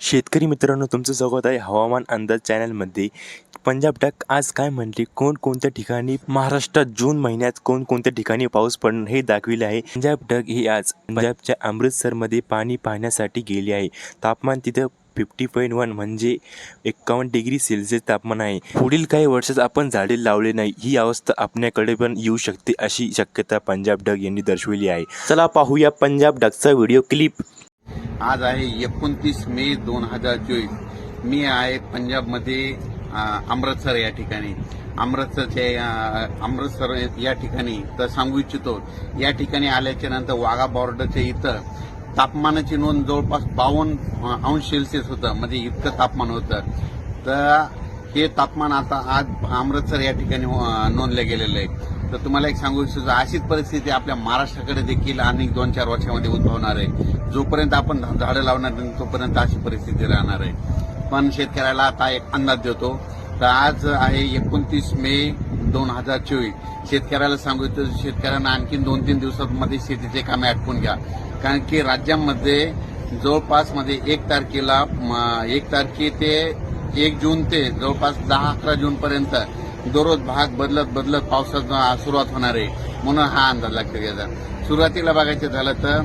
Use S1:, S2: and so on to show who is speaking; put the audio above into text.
S1: शेतकरी मित्रांनो, तुमचं स्वागत आहे हवामान अंदाज चॅनलमध्ये. पंजाब डक आज काय म्हणले, कोणकोणत्या ठिकाणी महाराष्ट्रात जून महिन्यात कोणकोणत्या ठिकाणी पाऊस पडणार हे दाखविले आहे. पंजाब डक ही आज पंजाबच्या अमृतसरमध्ये पाणी पाहण्यासाठी गेली आहे. तापमान तिथं 50.1 म्हणजे 51 डिग्री सेल्सिअस तापमान आहे. पुढील काही वर्षात आपण झाडे लावले नाही, ही अवस्था आपल्याकडे पण येऊ शकते, अशी शक्यता पंजाब डक यांनी दर्शविली आहे. चला पाहूया पंजाब डकचा व्हिडिओ क्लिप.
S2: आज आहे 29 मे 2024. मी आहे पंजाबमध्ये अमृतसर या ठिकाणी. अमृतसर या ठिकाणी तर सांगू इच्छितो, या ठिकाणी आल्याच्या नंतर वाघा बॉर्डरच्या इथं तापमानाची नोंद जवळपास 52 अंश सेल्सिअस होतं, म्हणजे इतकं तापमान होतं. तर हे तापमान आता आज अमृतसर या ठिकाणी नोंदलं गेलेलं आहे. तर तुम्हाला एक सांगू इच्छितो, अशीच परिस्थिती आपल्या महाराष्ट्राकडे देखील अनेक 2-4 वर्षामध्ये उद्भवणार आहे. जोपर्यंत आपण झाडं लावणार नाही तोपर्यंत अशी परिस्थिती राहणार आहे. पण शेतकऱ्याला आता एक अंदाज देतो. तर आज आहे 29 मे 2024. शेतकऱ्याला सांगू इच्छितो, शेतकऱ्यांना आणखी 2-3 दिवसांमध्ये शेतीचे कामे आटपून घ्या. कारण की राज्यामध्ये जवळपास मध्ये 1 तारखे ते 1 जून ते जवळपास 10-11 जूनपर्यंत दररोज भाग बदलत पावसाची सुरुवात होणार आहे. म्हणून हा अंदाज लक्षात घ्यायचा. सुरुवातीला बघायचं झालं तर